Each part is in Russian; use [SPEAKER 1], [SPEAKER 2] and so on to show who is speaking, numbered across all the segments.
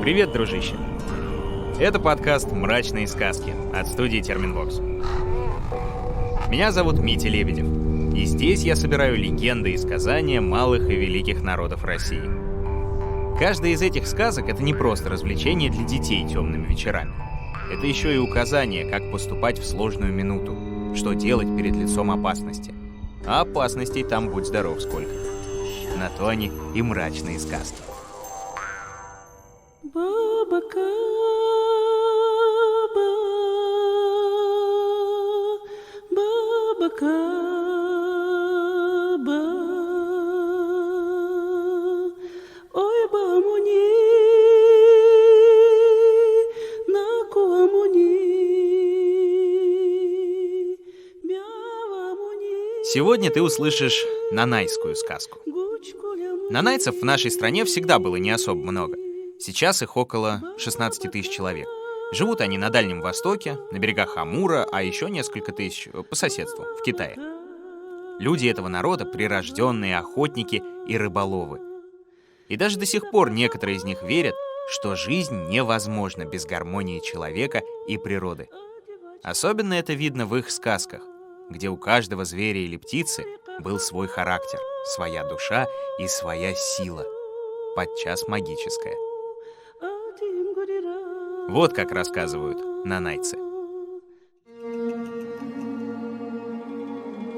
[SPEAKER 1] Привет, дружище! Это подкаст «Мрачные сказки» от студии Терминвокс. Меня зовут Митя Лебедев, и здесь я собираю легенды и сказания малых и великих народов России. Каждая из этих сказок — это не просто развлечение для детей темными вечерами. Это еще и указание, как поступать в сложную минуту, что делать перед лицом опасности. А опасностей там будь здоров сколько. На то они и мрачные сказки. Сегодня ты услышишь нанайскую сказку. Нанайцев в нашей стране всегда было не особо много. Сейчас их около 16 тысяч человек. Живут они на Дальнем Востоке, на берегах Амура, а еще несколько тысяч по соседству, в Китае. Люди этого народа — прирожденные охотники и рыболовы. И даже до сих пор некоторые из них верят, что жизнь невозможна без гармонии человека и природы. Особенно это видно в их сказках, где у каждого зверя или птицы был свой характер, своя душа и своя сила, подчас магическая. Вот как рассказывают нанайцы.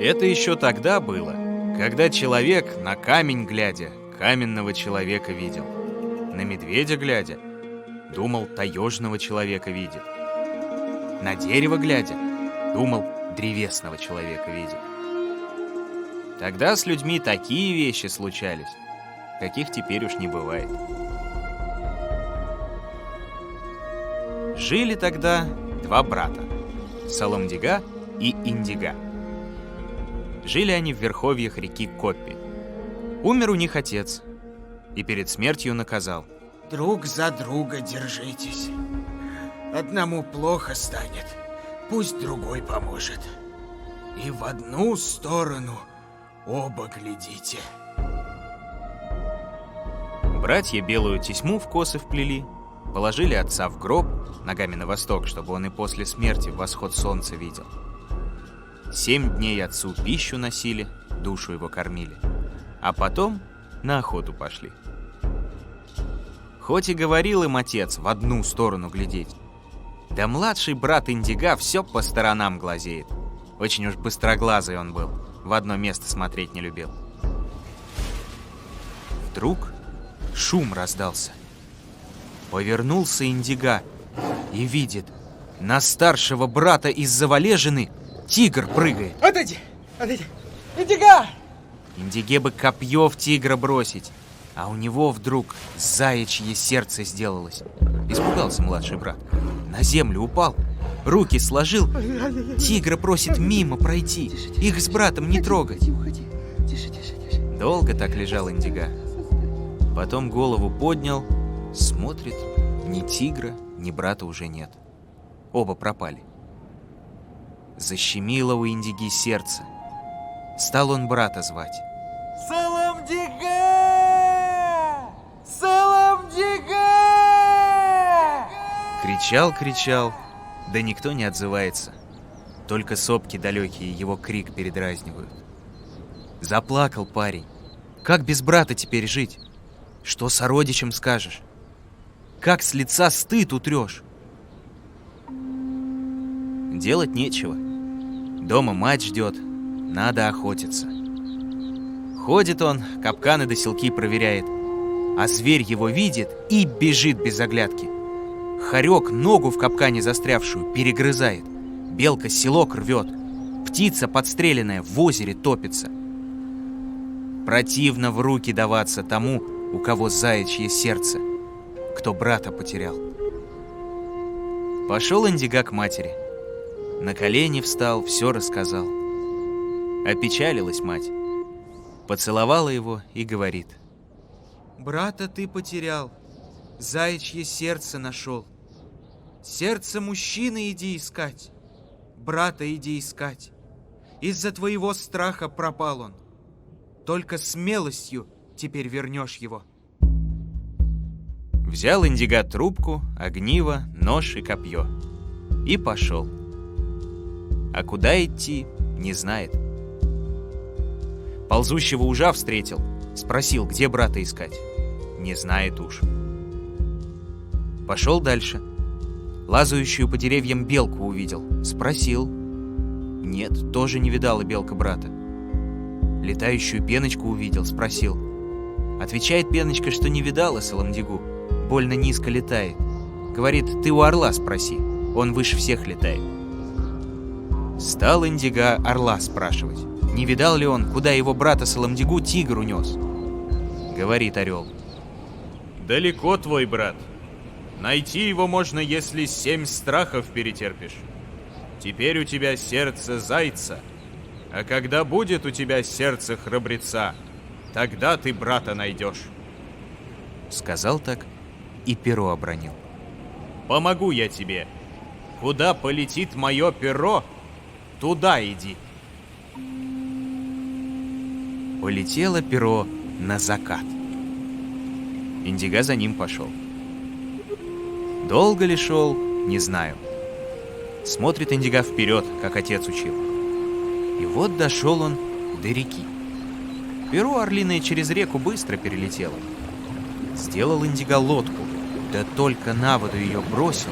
[SPEAKER 1] Это еще тогда было, когда человек, на камень глядя, каменного человека видел. На медведя глядя, думал, таежного человека видит. На дерево глядя, думал, древесного человека видит. Тогда с людьми такие вещи случались, каких теперь уж не бывает. Жили тогда два брата — Саламдига и Индига. Жили они в верховьях реки Коппи. Умер у них отец и перед смертью наказал:
[SPEAKER 2] друг за друга держитесь. Одному плохо станет, пусть другой поможет. И в одну сторону оба глядите.
[SPEAKER 1] Братья белую тесьму в косы вплели, положили отца в гроб ногами на восток, чтобы он и после смерти восход солнца видел. 7 дней отцу пищу носили, душу его кормили, а потом на охоту пошли. Хоть и говорил им отец в одну сторону глядеть, да младший брат Индига все по сторонам глазеет. Очень уж быстроглазый он был, в одно место смотреть не любил. Вдруг шум раздался. Повернулся Индига и видит, на старшего брата из-за валежины тигр прыгает.
[SPEAKER 2] Отойди! Индига!
[SPEAKER 1] Индиге бы копье в тигра бросить, а у него вдруг заячье сердце сделалось. Испугался младший брат, на землю упал, руки сложил. Тигра просит мимо пройти, их с братом не трогать. Долго так лежал Индига. Потом голову поднял, смотрит, ни тигра, ни брата уже нет. Оба пропали. Защемило у Индиги сердце. Стал он брата звать.
[SPEAKER 2] Саламдига! Саламдига!
[SPEAKER 1] Кричал, да никто не отзывается. Только сопки далекие его крик передразнивают. Заплакал парень. Как без брата теперь жить? Что сородичам скажешь? Как с лица стыд утрешь? Делать нечего. Дома мать ждет, надо охотиться. Ходит он, капканы да селки проверяет, а зверь его видит и бежит без оглядки. Хорек ногу в капкане застрявшую перегрызает, белка селок рвет, птица подстреленная в озере топится. Противно в руки даваться тому, у кого заячье сердце, кто брата потерял. Пошел Индига к матери. На колени встал, все рассказал. Опечалилась мать. Поцеловала его и говорит:
[SPEAKER 3] брата ты потерял, заячье сердце нашел. Сердце мужчины иди искать, брата иди искать. Из-за твоего страха пропал он. Только смелостью теперь вернешь его.
[SPEAKER 1] Взял Индиго трубку, огниво, нож и копье. И пошел. А куда идти, не знает. Ползущего ужа встретил. Спросил, где брата искать. Не знает уж. Пошел дальше. Лазающую по деревьям белку увидел. Спросил. Нет, тоже не видала белка брата. Летающую пеночку увидел. Спросил. Отвечает пеночка, что не видала Саламдигу. Больно низко летает. Говорит, ты у орла спроси. Он выше всех летает. Стал Индиго орла спрашивать. Не видал ли он, куда его брата Саламдигу тигр унес? Говорит орел.
[SPEAKER 4] Далеко твой брат. Найти его можно, если 7 страхов перетерпишь. Теперь у тебя сердце зайца, а когда будет у тебя сердце храбреца, тогда ты брата найдешь.
[SPEAKER 1] Сказал так и перо обронил.
[SPEAKER 4] Помогу я тебе. Куда полетит мое перо, туда иди.
[SPEAKER 1] Полетело перо на закат. Индиго за ним пошел. Долго ли шел, не знаю. Смотрит Индиго вперед, как отец учил. И вот дошел он до реки. Перо орлиное через реку быстро перелетело. Сделал Индиго лодку, да только на воду ее бросил.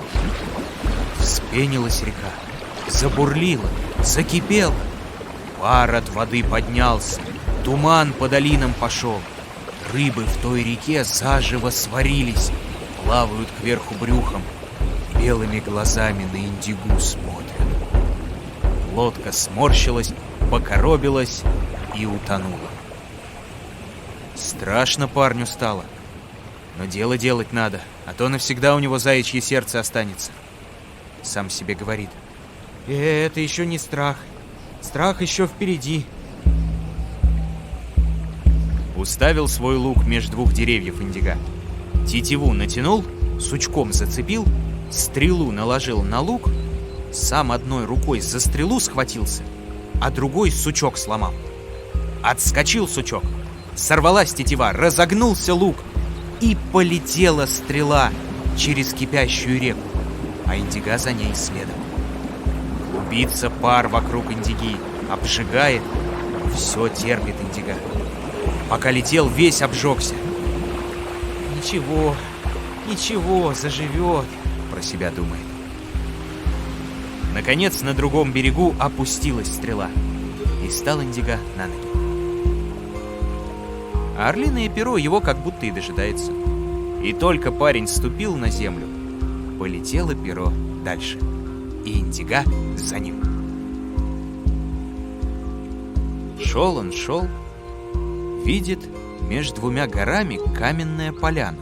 [SPEAKER 1] Вспенилась река, забурлила, закипела. Пар от воды поднялся, туман по долинам пошел. Рыбы в той реке заживо сварились, плавают кверху брюхом, белыми глазами на Индигу смотрят. Лодка сморщилась, покоробилась и утонула. Страшно парню стало, но дело делать надо, а то навсегда у него заячье сердце останется. Сам себе говорит. Это еще не страх, страх еще впереди. Уставил свой лук между двух деревьев Индиго. Тетиву натянул, сучком зацепил, стрелу наложил на лук, сам одной рукой за стрелу схватился, а другой сучок сломал. Отскочил сучок, сорвалась тетива, разогнулся лук, и полетела стрела через кипящую реку, а Индиго за ней следом. Клубится пар вокруг Индиги, обжигает, все терпит Индиго. Пока летел, весь обжегся. Ничего, ничего, заживет, про себя думает. Наконец, на другом берегу опустилась стрела, и стал Индиго на ноги. А орлиное перо его как будто и дожидается. И только парень ступил на землю, полетело перо дальше, и Индиго за ним. Шел он, шел, видит, между двумя горами каменная поляна,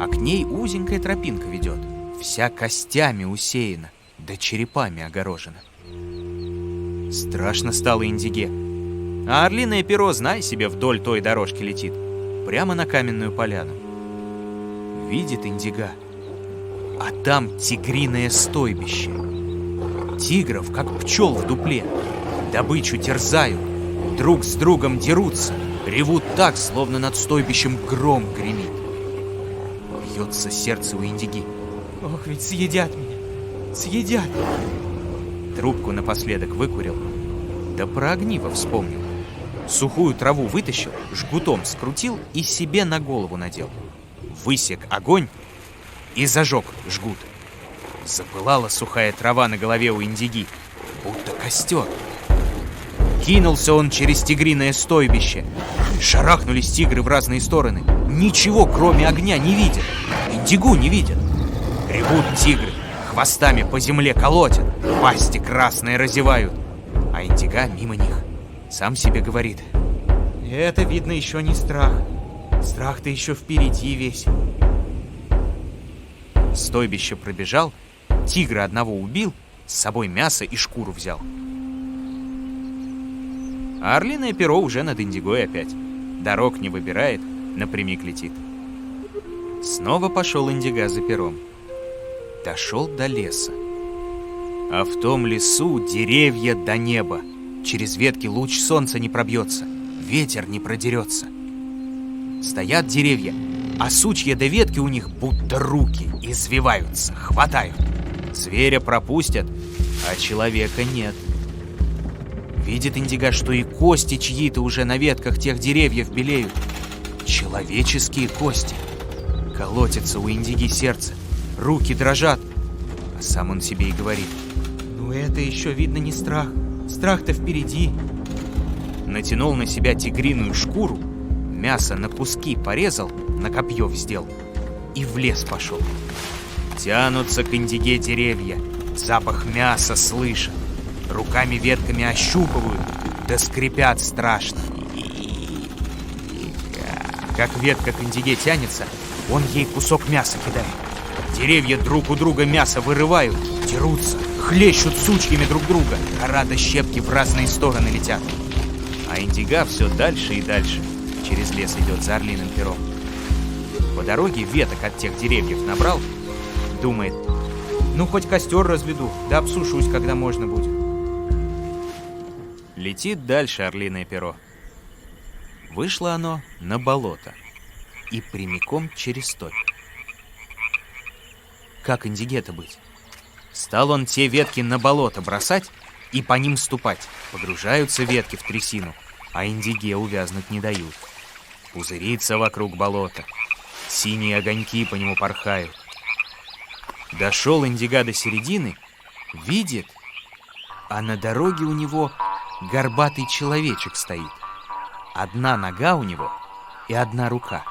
[SPEAKER 1] а к ней узенькая тропинка ведет, вся костями усеяна, да черепами огорожена. Страшно стало Индиге, а орлиное перо, знай себе, вдоль той дорожки летит, прямо на каменную поляну. Видит Индиго, а там тигриное стойбище. Тигров, как пчел в дупле, добычу терзают, друг с другом дерутся, ревут так, словно над стойбищем гром гремит. Бьется сердце у Индиги. Ох, ведь съедят меня, съедят. Трубку напоследок выкурил, да про огниво вспомнил. Сухую траву вытащил, жгутом скрутил и себе на голову надел. Высек огонь и зажег жгут. Запылала сухая трава на голове у Индиги, будто костер. Кинулся он через тигриное стойбище. Шарахнулись тигры в разные стороны. Ничего, кроме огня, не видят. Индигу не видят. Ревут тигры, хвостами по земле колотят, пасти красные разевают. А Индиго мимо них. Сам себе говорит. Это, видно, еще не страх. Страх-то еще впереди весь. Стойбище пробежал, тигра одного убил, с собой мясо и шкуру взял. А орлиное перо уже над Индигой опять. Дорог не выбирает, напрямик летит. Снова пошел Индиго за пером. Дошел до леса. А в том лесу деревья до неба. Через ветки луч солнца не пробьется, ветер не продерется. Стоят деревья, а сучья до ветки у них будто руки извиваются, хватают. Зверя пропустят, а человека нет. Видит Индига, что и кости чьи-то уже на ветках тех деревьев белеют. Человеческие кости. Колотится у Индиги сердце, руки дрожат. А сам он себе и говорит:
[SPEAKER 3] Ну это еще видно не страх. Страх-то впереди.
[SPEAKER 1] натянул на себя тигриную шкуру, мясо на куски порезал, на копье вздел и в лес пошел. Тянутся к Индиге деревья, запах мяса слышат, руками ветками ощупывают, да скрипят страшно. Как ветка к Индиге тянется, он ей кусок мяса кидает. Деревья друг у друга мясо вырывают, дерутся, хлещут сучьями друг друга, кора да щепки в разные стороны летят. А Индига все дальше и дальше через лес идет за орлиным пером. По дороге веток от тех деревьев набрал, думает: ну хоть костер разведу, да обсушусь, когда можно будет. Летит дальше орлиное перо. Вышло оно на болото и прямиком через топь. Как Индиге-то быть? Стал он те ветки на болото бросать и по ним ступать. Погружаются ветки в трясину, а Индиге увязнуть не дают. Пузырится вокруг болота, синие огоньки по нему порхают. Дошел Индига до середины, видит, а на дороге у него горбатый человечек стоит. Одна нога у него и одна рука.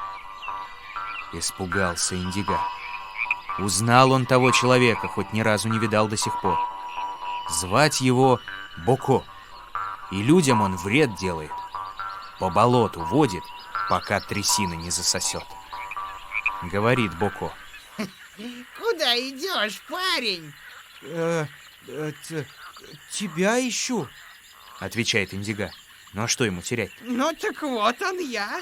[SPEAKER 1] Испугался Индига. Узнал он того человека, хоть ни разу не видал до сих пор. Звать его Боко, и людям он вред делает. По болоту водит, пока трясина не засосет. Говорит Боко:
[SPEAKER 2] Куда идешь, парень?
[SPEAKER 3] Тебя ищу.
[SPEAKER 1] отвечает Индига. Ну а что ему терять?
[SPEAKER 2] Ну так вот он я.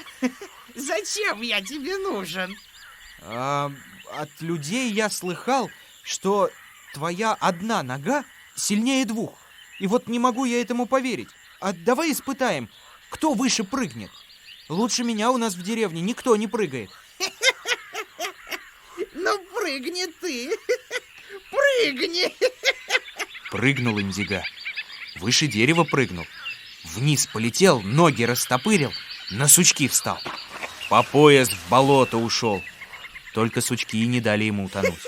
[SPEAKER 2] Зачем я тебе нужен?
[SPEAKER 3] От людей я слыхал, что твоя одна нога сильнее двух. И вот не могу я этому поверить. А давай испытаем, кто выше прыгнет. Лучше меня у нас в деревне никто не прыгает.
[SPEAKER 2] Ну прыгни ты. Прыгни.
[SPEAKER 1] Прыгнул Индига. Выше дерева прыгнул. Вниз полетел, ноги растопырил, на сучки встал. По пояс в болото ушел. Только сучки и не дали ему утонуть.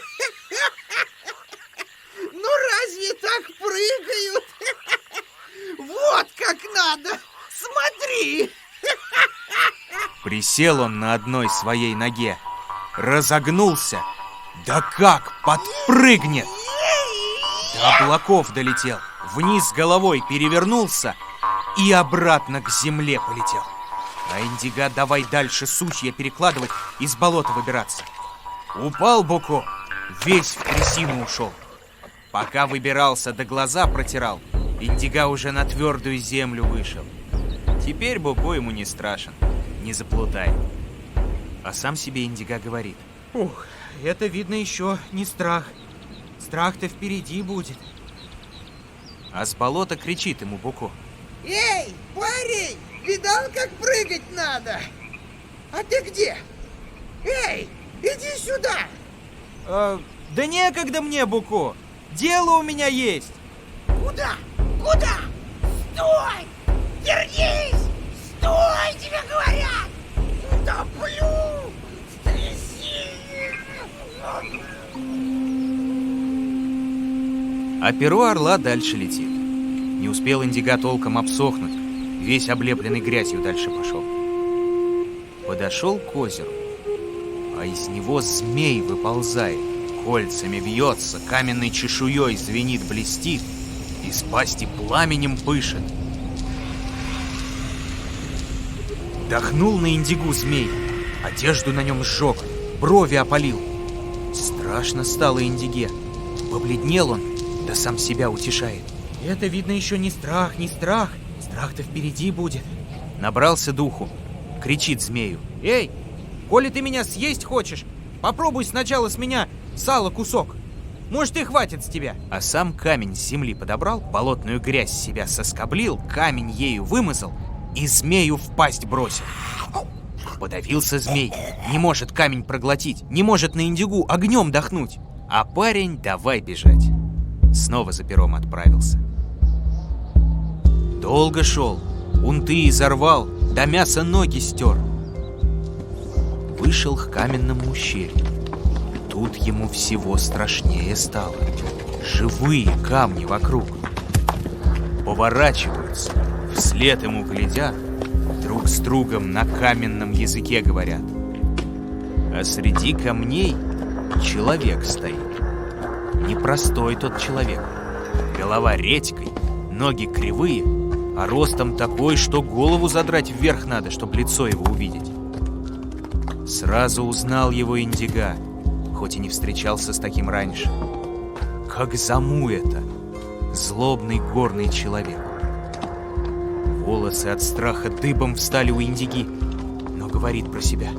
[SPEAKER 2] Ну разве так прыгают? Вот как надо. Смотри.
[SPEAKER 1] Присел он на одной своей ноге, разогнулся. Да как подпрыгнет! До облаков долетел, вниз головой перевернулся и обратно к земле полетел. А Индига давай дальше сучья перекладывать и с болота выбираться. Упал Боко, весь в трясину ушел. Пока выбирался да глаза протирал, Индига уже на твердую землю вышел. Теперь Боко ему не страшен, не заплутает. А сам себе Индига говорит:
[SPEAKER 3] Ух, это видно еще не страх. Страх-то впереди будет.
[SPEAKER 1] а с болота кричит ему Боко:
[SPEAKER 2] Эй, парень, видал, как прыгать надо? А ты где? Эй, иди сюда.
[SPEAKER 3] Да некогда мне, Боко. Дело у меня есть.
[SPEAKER 2] Куда? Куда? Стой! Вернись! Стой, тебе говорят! Топлю! В трясине!
[SPEAKER 1] А перо орла дальше летит. Не успел Индига толком обсохнуть, весь облепленный грязью дальше пошел. Подошел к озеру, а из него змей выползает, кольцами вьется, каменной чешуей звенит, блестит, из пасти пламенем пышет. Дохнул на Индигу змей, одежду на нем сжег, брови опалил. Страшно стало Индиге. Побледнел он, да сам себя утешает.
[SPEAKER 3] Это видно еще не страх, не страх. Страх-то впереди будет.
[SPEAKER 1] Набрался духу, кричит змею:
[SPEAKER 3] Эй, коли ты меня съесть хочешь, попробуй сначала с меня сало кусок. Может, и хватит с тебя.
[SPEAKER 1] А сам камень с земли подобрал, болотную грязь с себя соскоблил, камень ею вымазал и змею в пасть бросил. Подавился змей, не может камень проглотить, не может на Индигу огнем дохнуть. А парень давай бежать. Снова за пером отправился. Долго шел, унты изорвал, до мяса ноги стер. Вышел к каменному ущелью. Тут ему всего страшнее стало. Живые камни вокруг. Поворачиваются, вслед ему глядят, друг с другом на каменном языке говорят. А среди камней человек стоит. Непростой тот человек. Голова редькой, ноги кривые, а ростом такой, что голову задрать вверх надо, чтобы лицо его увидеть. Сразу узнал его Индига, хоть и не встречался с таким раньше. Как Заму это, злобный горный человек. Волосы от страха дыбом встали у Индиги, но говорит про себя.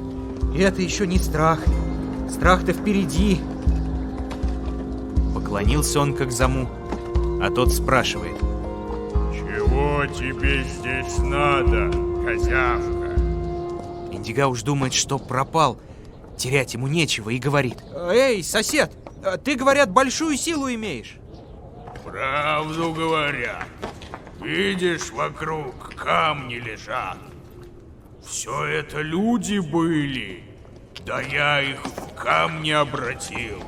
[SPEAKER 3] Это еще не страх. Страх-то впереди.
[SPEAKER 1] Поклонился он как Заму, а тот спрашивает.
[SPEAKER 4] Чего тебе здесь надо, козявка?
[SPEAKER 1] Индига уж думает, что пропал, терять ему нечего, и говорит.
[SPEAKER 3] Эй, сосед, ты, говорят, большую силу имеешь.
[SPEAKER 4] Правду говорят. Видишь, вокруг камни лежат. Все это люди были, да я их в камни обратил.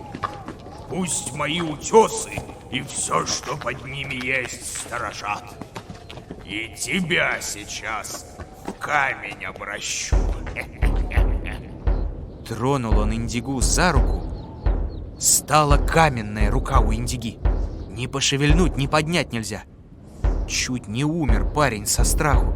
[SPEAKER 4] Пусть мои утесы и все, что под ними есть, сторожат. И тебя сейчас в камень обращу.
[SPEAKER 1] Тронул он Индигу за руку. Стала каменная рука у Индиги. Ни пошевельнуть, ни поднять нельзя. Чуть не умер парень со страху.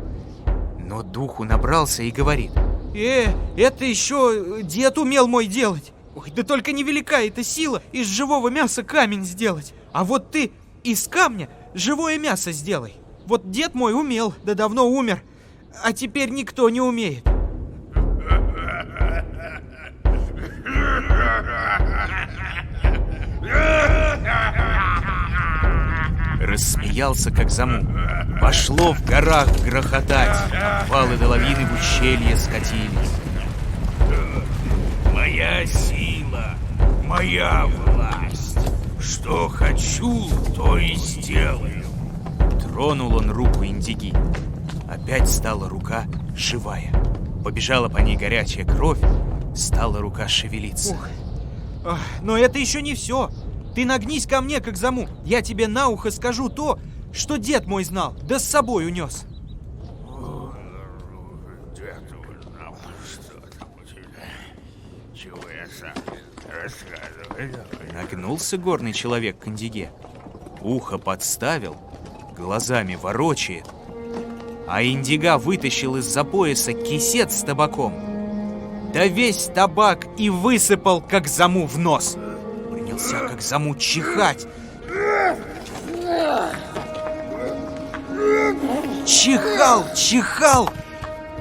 [SPEAKER 1] Но духу набрался и говорит.
[SPEAKER 3] Это еще дед умел мой делать. Ой, да только невелика эта сила из живого мяса камень сделать. А вот ты из камня живое мясо сделай. Вот дед мой умел, да давно умер. А теперь никто не умеет.
[SPEAKER 1] Рассмеялся, как Заму. Пошло в горах грохотать. Обвалы до лавины в ущелье скатились.
[SPEAKER 4] Моя сила, моя власть. Что хочу, то и сделаю.
[SPEAKER 1] Тронул он руку Индиги. Опять стала рука живая. Побежала по ней горячая кровь. Стала рука шевелиться.
[SPEAKER 3] Но это еще не все. Ты нагнись ко мне, как Заму. Я тебе на ухо скажу то, что дед мой знал, да с собой унес.
[SPEAKER 4] Дед узнал, что там у тебя. Чего я сам рассказываю?
[SPEAKER 1] Нагнулся горный человек к Индиге. Ухо подставил, глазами ворочает. А Индига вытащил из-за пояса кисет с табаком. Да весь табак и высыпал, как Заму, в нос. Принялся, как Заму, чихать. Чихал.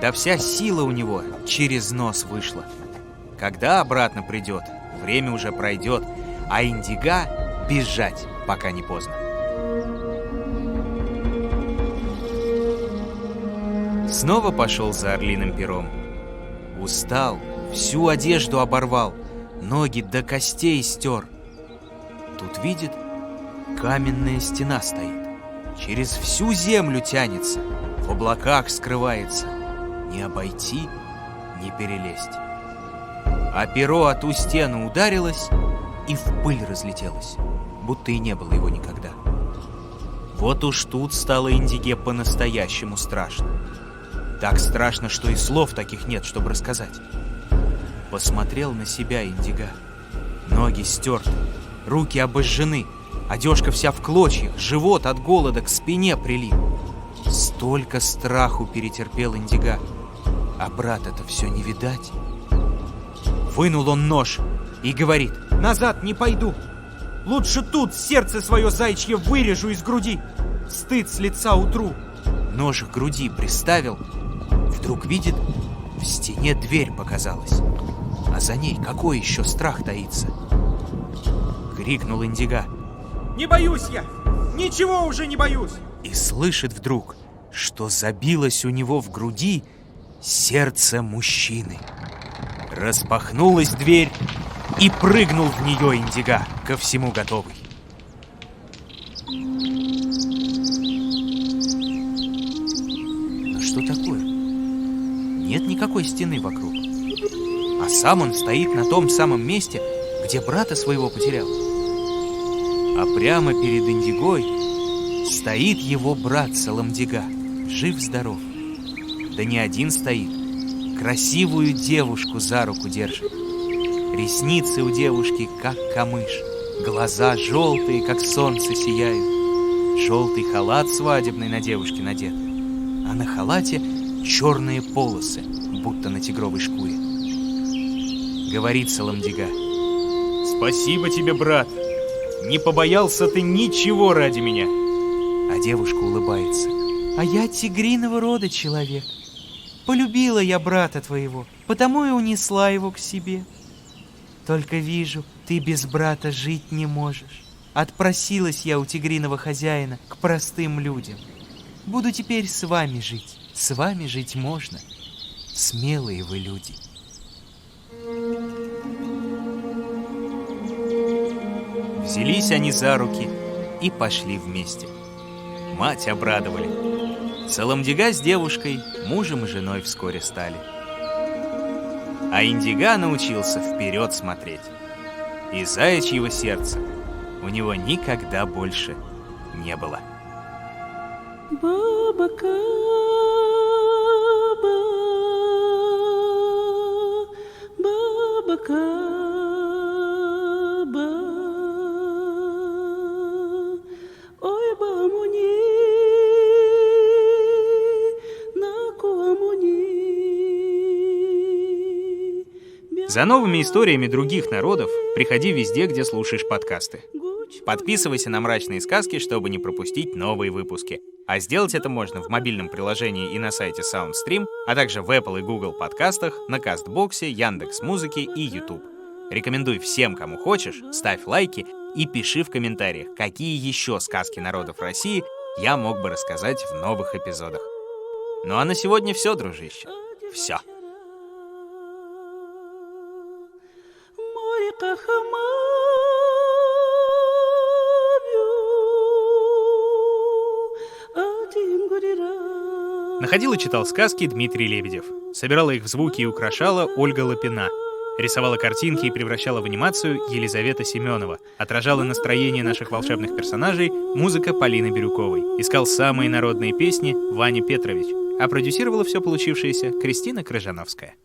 [SPEAKER 1] Да вся сила у него через нос вышла. Когда обратно придет, время уже пройдет, а Индига бежать, пока не поздно. Снова пошел за орлиным пером. Устал, всю одежду оборвал, ноги до костей стер. Тут видит, каменная стена стоит, через всю землю тянется, в облаках скрывается. Не обойти, не перелезть. А перо о ту стену ударилось и в пыль разлетелось, будто и не было его никогда. Вот уж тут стало Индиге по-настоящему страшно. Так страшно, что и слов таких нет, чтобы рассказать. Посмотрел на себя Индига. Ноги стерты, руки обожжены, одежка вся в клочьях, живот от голода к спине прилип. Столько страху перетерпел Индига, а брата-то все не видать. Вынул он нож и говорит:
[SPEAKER 3] назад не пойду. Лучше тут сердце свое зайчье вырежу из груди. Стыд с лица утру.
[SPEAKER 1] Нож к груди приставил. Вдруг видит, в стене дверь показалась. А за ней какой еще страх таится? Крикнул Индига.
[SPEAKER 3] Не боюсь я! Ничего уже не боюсь!
[SPEAKER 1] И слышит вдруг, что забилось у него в груди сердце мужчины. Распахнулась дверь, и прыгнул в нее Индиго, ко всему готовый. Но что такое? Нет никакой стены вокруг. А сам он стоит на том самом месте, где брата своего потерял. А прямо перед Индигой стоит его брат Саламдига, жив-здоров. Да не один стоит, красивую девушку за руку держит. Ресницы у девушки, как камыш, глаза желтые, как солнце, сияют. Желтый халат свадебный на девушке надет, а на халате черные полосы, будто на тигровой шкуре. Говорит Саламдига:
[SPEAKER 4] Спасибо тебе, брат. Не побоялся ты ничего ради меня.
[SPEAKER 1] а девушка улыбается: а я тигриного рода человек. Полюбила я брата твоего, потому и унесла его к себе. Только вижу, ты без брата жить не можешь. Отпросилась я у тигриного хозяина к простым людям. Буду теперь с вами жить. С вами жить можно. Смелые вы люди. Взялись они за руки и пошли вместе. Мать обрадовали. Саламдига с девушкой мужем и женой вскоре стали. А Индиго научился вперед смотреть. И заячьего сердца у него никогда больше не было. За новыми историями других народов приходи везде, где слушаешь подкасты. Подписывайся на «Мрачные сказки», чтобы не пропустить новые выпуски. А сделать это можно в мобильном приложении и на сайте SoundStream, а также в Apple и Google подкастах, на Кастбоксе, Яндекс.Музыке и YouTube. Рекомендуй всем, кому хочешь, ставь лайки и пиши в комментариях, какие еще сказки народов России я мог бы рассказать в новых эпизодах. Ну а на сегодня все, дружище. Все. Находил и читал сказки Дмитрий Лебедев. Собирала их в звуки и украшала Ольга Лапина. Рисовала картинки и превращала в анимацию Елизавета Семенова. Отражала настроение наших волшебных персонажей музыка Полины Бирюковой. Искал самые народные песни Ваня Петрович. А продюсировала все получившееся Кристина Крыжановская.